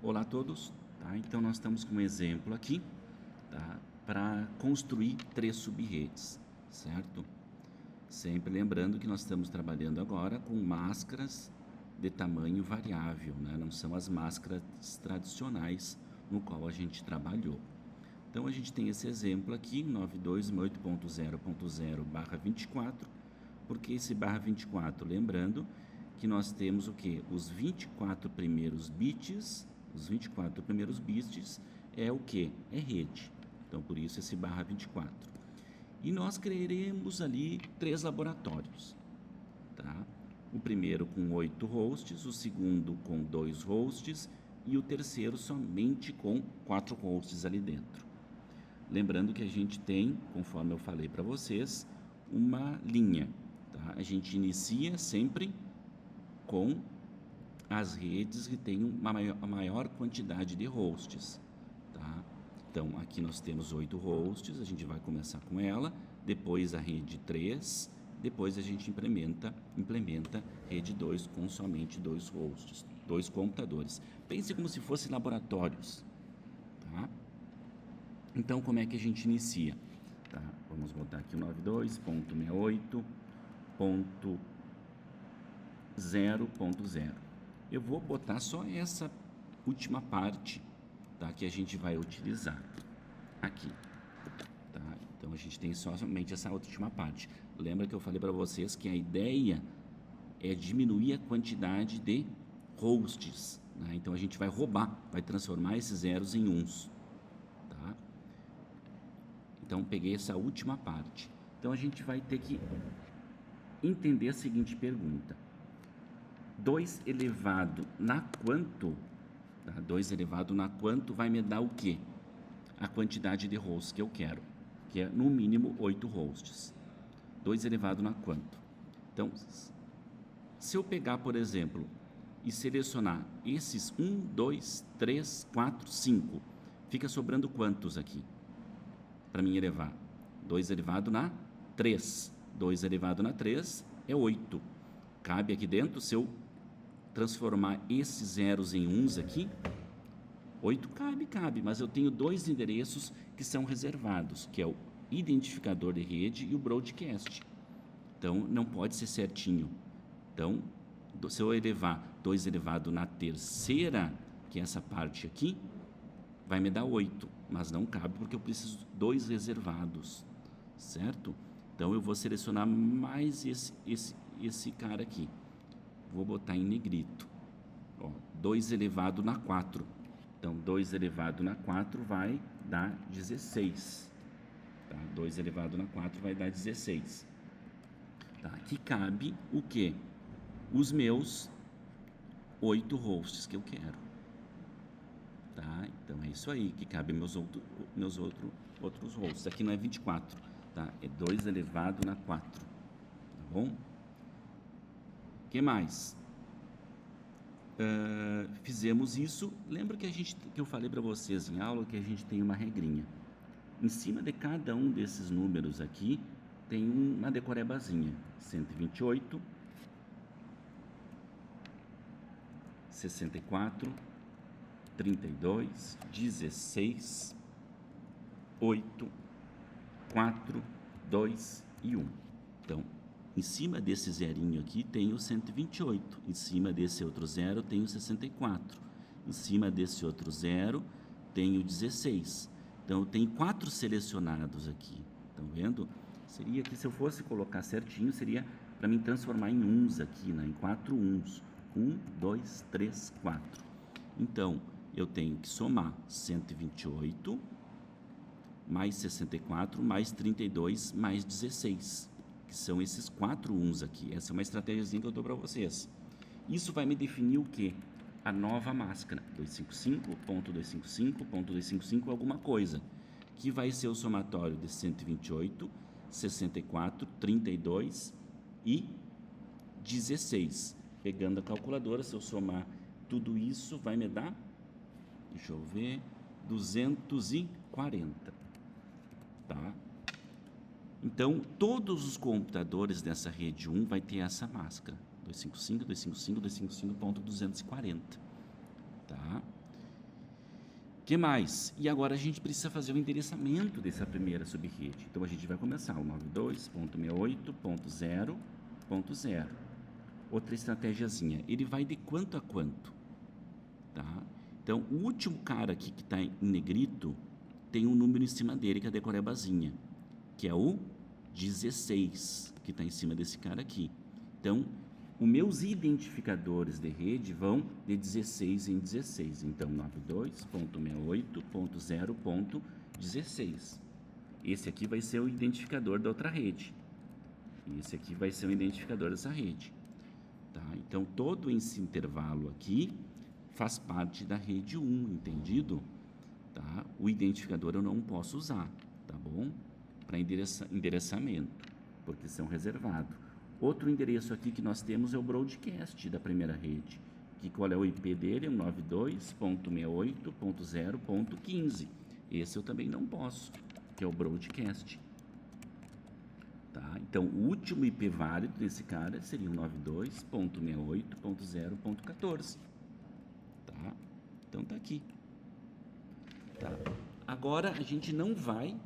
Olá a todos, tá? Então nós estamos com um exemplo aqui, tá? Para construir 3 sub-redes, certo? Sempre lembrando que nós estamos trabalhando agora com máscaras de tamanho variável, né? Não são as máscaras tradicionais no qual a gente trabalhou. Então a gente tem esse exemplo aqui, 92.8.0.0/24, porque esse /24, lembrando que nós temos o que? Os 24 primeiros bits, é o que? É rede. Então por isso esse /24. E nós criaremos ali 3 laboratórios, tá? O primeiro com 8 hosts, o segundo com 2 hosts e o terceiro somente com 4 hosts ali dentro. Lembrando que a gente tem, conforme eu falei para vocês, uma linha, tá? A gente inicia sempre com as redes que têm a maior quantidade de hosts, tá? Então, aqui nós temos 8 hosts, a gente vai começar com ela, depois a rede 3, depois a gente implementa rede 2 com somente 2 hosts, 2 computadores. Pense como se fossem laboratórios, tá? Então, como é que a gente inicia? Tá? Vamos botar aqui o 92.68.0.0. Eu vou botar só essa última parte, tá? Que a gente vai utilizar aqui. Tá? Então, a gente tem somente essa última parte. Lembra que eu falei para vocês que a ideia é diminuir a quantidade de hosts, né? Então, a gente vai roubar, vai transformar esses zeros em uns. Tá? Então, peguei essa última parte. Então, a gente vai ter que entender a seguinte pergunta. 2 elevado na quanto? Tá? 2 elevado na quanto vai me dar o quê? A quantidade de hosts que eu quero, que é no mínimo 8 hosts. 2 elevado na quanto? Então, se eu pegar, por exemplo, e selecionar esses 1, 2, 3, 4, 5, fica sobrando quantos aqui? Para mim elevar 2 elevado na 3. 2 elevado na 3 é 8. Cabe aqui dentro, se eu transformar esses zeros em uns aqui, 8 cabe, mas eu tenho 2 endereços que são reservados, que é o identificador de rede e o broadcast. Então, não pode ser certinho. Então, se eu elevar 2 elevado na terceira, que é essa parte aqui, vai me dar 8, mas não cabe porque eu preciso de 2 reservados, certo? Então, eu vou selecionar mais esse cara aqui. Vou botar em negrito. Ó, 2 elevado na 4. Então, 2 elevado na 4 vai dar 16. Tá? 2 elevado na 4 vai dar 16. Tá? Aqui cabe o quê? Os meus 8 hosts que eu quero. Tá? Então, é isso aí que cabe meus outros hosts. Aqui não é 24, tá? É 2 elevado na 4. Tá bom? O que mais? Fizemos isso. Lembra que eu falei para vocês em aula que a gente tem uma regrinha. Em cima de cada um desses números aqui tem uma decorebazinha. 128, 64, 32, 16, 8, 4, 2 e 1. Então, em cima desse zerinho aqui tem o 128, em cima desse outro zero tem o 64, em cima desse outro zero tem o 16. Então, eu tenho 4 selecionados aqui, estão vendo? Seria que se eu fosse colocar certinho, seria para mim transformar em uns aqui, né? Em 4 uns. 1, 2, 3, 4. Então, eu tenho que somar 128 mais 64 mais 32 mais 16, que são esses 4 uns aqui. Essa é uma estratégiazinha que eu dou para vocês. Isso vai me definir o quê? A nova máscara, 255.255.255 alguma coisa, que vai ser o somatório de 128, 64, 32 e 16. Pegando a calculadora, se eu somar tudo isso, vai me dar, deixa eu ver, 240, tá? Então, todos os computadores dessa rede 1 vai ter essa máscara, 255, 255, 255.240, tá? Que mais? E agora a gente precisa fazer o endereçamento dessa primeira subrede. Então, a gente vai começar o 92.68.0.0. Outra estratégiazinha. Ele vai de quanto a quanto? Tá? Então, o último cara aqui que está em negrito tem um número em cima dele, que é a decorebazinha, que é o 16, que está em cima desse cara aqui. Então, os meus identificadores de rede vão de 16 em 16. Então, 92.68.0.16. Esse aqui vai ser o identificador da outra rede. E esse aqui vai ser o identificador dessa rede. Tá? Então, todo esse intervalo aqui faz parte da rede 1, entendido? Tá? O identificador eu não posso usar, tá bom? Para endereçamento, porque são reservados. Outro endereço aqui que nós temos é o broadcast da primeira rede. Que qual é o IP dele? É 92.68.0.15. Esse eu também não posso, que é o broadcast. Tá? Então, o último IP válido desse cara seria o 92.68.0.14. Tá? Então, tá aqui. Tá? Agora, a gente não vai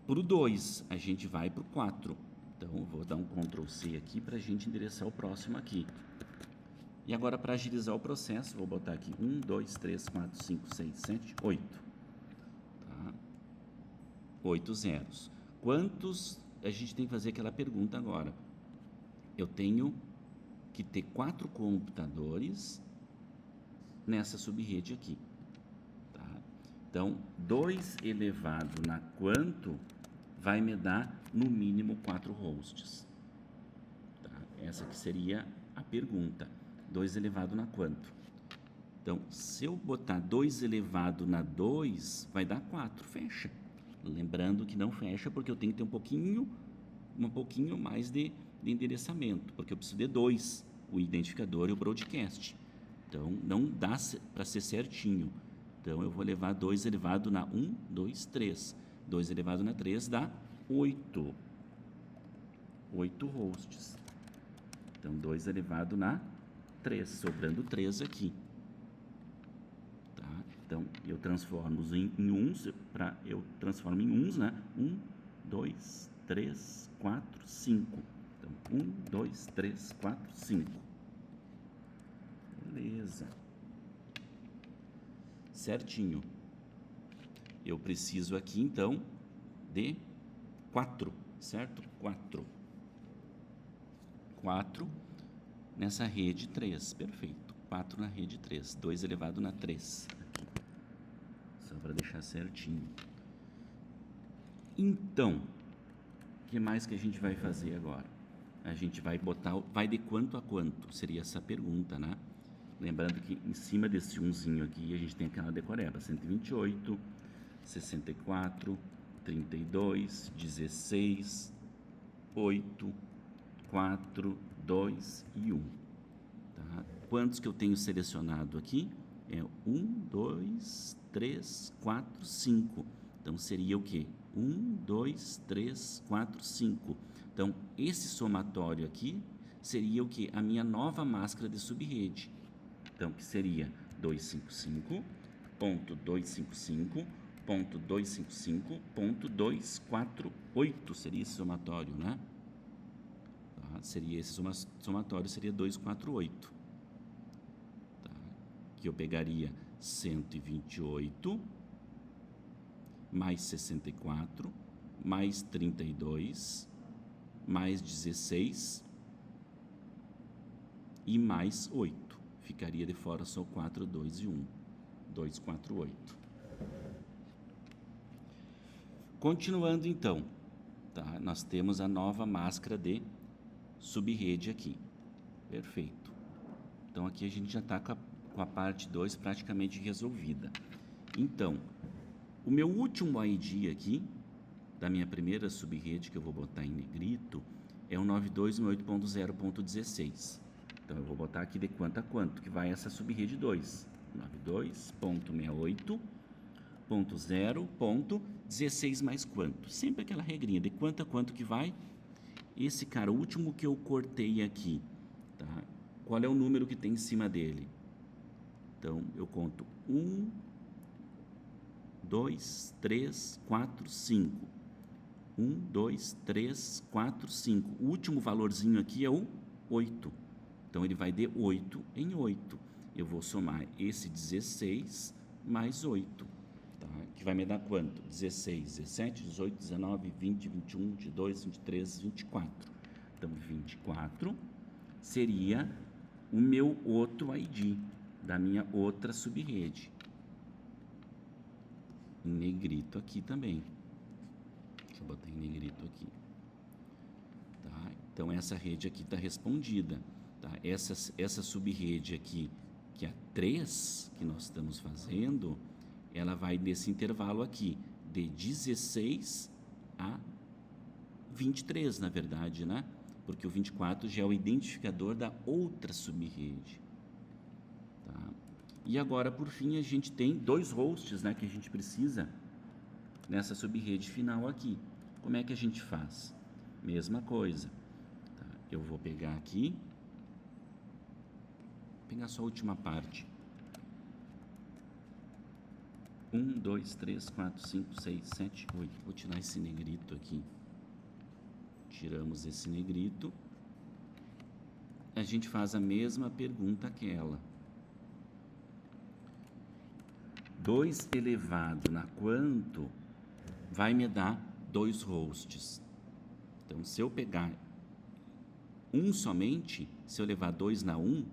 para o 2, a gente vai para o 4. Então, eu vou dar um Ctrl C aqui para a gente endereçar o próximo aqui. E agora, para agilizar o processo, vou botar aqui 1, 2, 3, 4, 5, 6, 7, 8. Tá? 8 zeros. Quantos? A gente tem que fazer aquela pergunta agora. Eu tenho que ter 4 computadores nessa subrede aqui. Tá? Então, 2 elevado na quanto vai me dar no mínimo 4 hosts. Tá? Essa que seria a pergunta. 2 elevado na quanto? Então, se eu botar 2 elevado na 2, vai dar 4, fecha. Lembrando que não fecha porque eu tenho que ter um pouquinho mais de endereçamento, porque eu preciso de 2, o identificador e o broadcast. Então, não dá para ser certinho. Então, eu vou levar 2 elevado na 1, 2, 3. 2 elevado na 3 dá 8. 8 hosts. Então, 2 elevado na 3, sobrando 3 aqui. Tá? Então, eu transformo em uns, eu transformo em uns, né? 1, 2, 3, 4, 5. Então, 1, 2, 3, 4, 5. Beleza. Certinho. Eu preciso aqui, então, de 4, certo? 4. 4 nessa rede 3, perfeito. 4 na rede 3, 2 elevado na 3. Aqui. Só para deixar certinho. Então, o que mais que a gente vai fazer agora? A gente vai botar, vai de quanto a quanto? Seria essa pergunta, né? Lembrando que em cima desse umzinho aqui, a gente tem aquela decoreba, 128, 64, 32, 16, 8, 4, 2 e 1. Tá? Quantos que eu tenho selecionado aqui? É 1, 2, 3, 4, 5. Então, seria o quê? 1, 2, 3, 4, 5. Então, esse somatório aqui seria o quê? A minha nova máscara de subrede. Então, que seria 255.255.255.248 seria esse somatório, né? Tá? Seria esse somatório, seria 248. Tá? Que eu pegaria 128 mais 64 mais 32 mais 16 e mais 8. Ficaria de fora só 4, 2 e 1. 248. Continuando então, tá? Nós temos a nova máscara de subrede aqui. Perfeito. Então aqui a gente já está com a parte 2 praticamente resolvida. Então, o meu último ID aqui, da minha primeira subrede que eu vou botar em negrito, é o 92.168.0.16. Então, eu vou botar aqui de quanto a quanto, que vai essa subrede 2. 92.68.0.16 mais quanto. Sempre aquela regrinha, de quanto a quanto que vai. Esse cara, o último que eu cortei aqui, tá? Qual é o número que tem em cima dele? Então, eu conto 1, 2, 3, 4, 5. 1, 2, 3, 4, 5. O último valorzinho aqui é o 8. Então, ele vai de 8 em 8. Eu vou somar esse 16 mais 8, tá? Que vai me dar quanto? 16, 17, 18, 19, 20, 21, 22, 23, 24. Então, 24 seria o meu outro ID, da minha outra subrede. Em negrito aqui também. Deixa eu botar em negrito aqui. Tá? Então, essa rede aqui está respondida. Tá? Essa subrede aqui, que é a 3, que nós estamos fazendo, ela vai nesse intervalo aqui, de 16 a 23, na verdade, né? Porque o 24 já é o identificador da outra subrede. Tá? E agora, por fim, a gente tem 2 hosts, né, que a gente precisa nessa subrede final aqui. Como é que a gente faz? Mesma coisa. Tá? Eu vou pegar aqui, pegar só a última parte. 1, 2, 3, 4, 5, 6, 7, 8. Vou tirar esse negrito aqui. Tiramos esse negrito. A gente faz a mesma pergunta aquela. 2 elevado na quanto vai me dar 2 hosts. Então, se eu pegar 1 somente, se eu levar 2 na 1,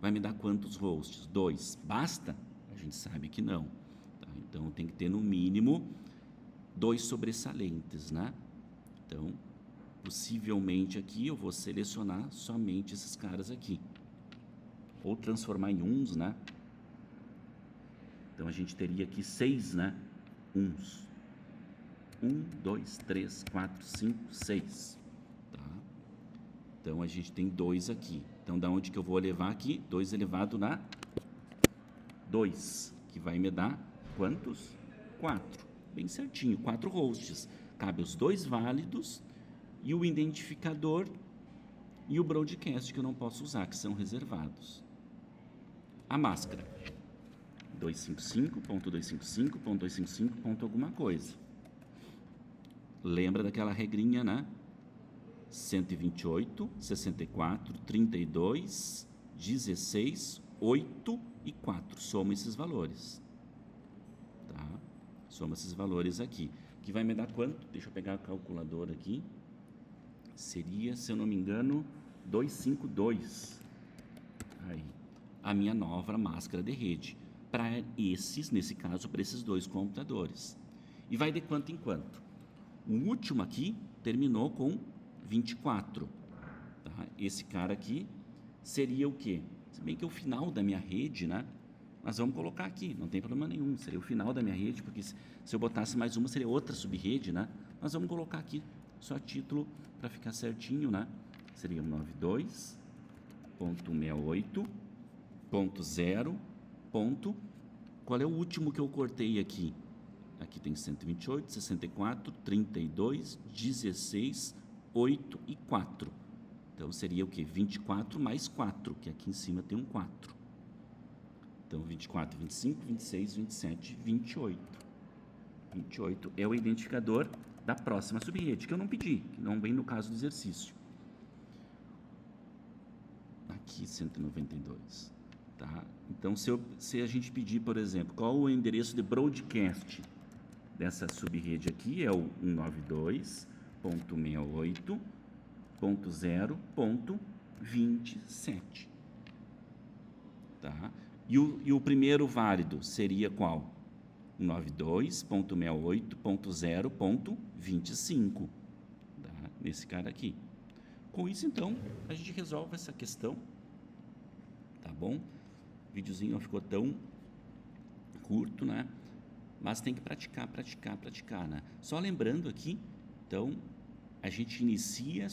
vai me dar quantos hosts? 2. Basta? A gente sabe que não. Tá? Então, tem que ter no mínimo 2 sobressalentes, né? Então, possivelmente aqui eu vou selecionar somente esses caras aqui. Ou transformar em uns, né? Então, a gente teria aqui 6, né? Uns. 1, 2, 3, 4, 5, 6. Tá? Então, a gente tem 2 aqui. Então, da onde que eu vou levar aqui? 2 elevado na 2, que vai me dar quantos? 4. Bem certinho, 4 hosts. Cabe os 2 válidos e o identificador e o broadcast que eu não posso usar, que são reservados. A máscara. 255.255.255. Alguma coisa. Lembra daquela regrinha, né? 128, 64, 32, 16, 8 e 4. Soma esses valores. Tá? Soma esses valores aqui. Que vai me dar quanto? Deixa eu pegar a calculadora aqui. Seria, se eu não me engano, 252. Aí. A minha nova máscara de rede. Para esses, nesse caso, para esses 2 computadores. E vai de quanto em quanto? O último aqui terminou com 24. Tá? Esse cara aqui seria o quê? Se bem que é o final da minha rede, né? Mas vamos colocar aqui, não tem problema nenhum. Seria o final da minha rede, porque se eu botasse mais uma, seria outra subrede, né? Mas vamos colocar aqui, só título para ficar certinho, né? Seria 92.68.0. Qual é o último que eu cortei aqui? Aqui tem 128, 64, 32, 16, 8 e 4. Então, seria o quê? 24 mais 4, que aqui em cima tem um 4. Então, 24, 25, 26, 27, 28. 28 é o identificador da próxima subrede, que eu não pedi, que não vem no caso do exercício. Aqui, 192. Tá? Então, se a gente pedir, por exemplo, qual o endereço de broadcast dessa subrede aqui, é o 192.68.0.27. Tá? E o primeiro válido seria qual? 92.68.0.25. Tá? Nesse cara aqui. Com isso, então, a gente resolve essa questão. Tá bom? O videozinho não ficou tão curto, né? Mas tem que praticar, né? Só lembrando aqui, então, a gente inicia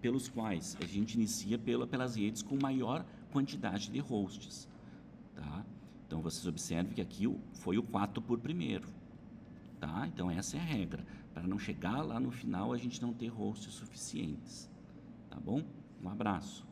pelos quais? A gente inicia pelas redes com maior quantidade de hosts, tá? Então, vocês observem que aqui foi o 4 por primeiro, tá? Então, essa é a regra, para não chegar lá no final a gente não ter hosts suficientes, tá bom? Um abraço.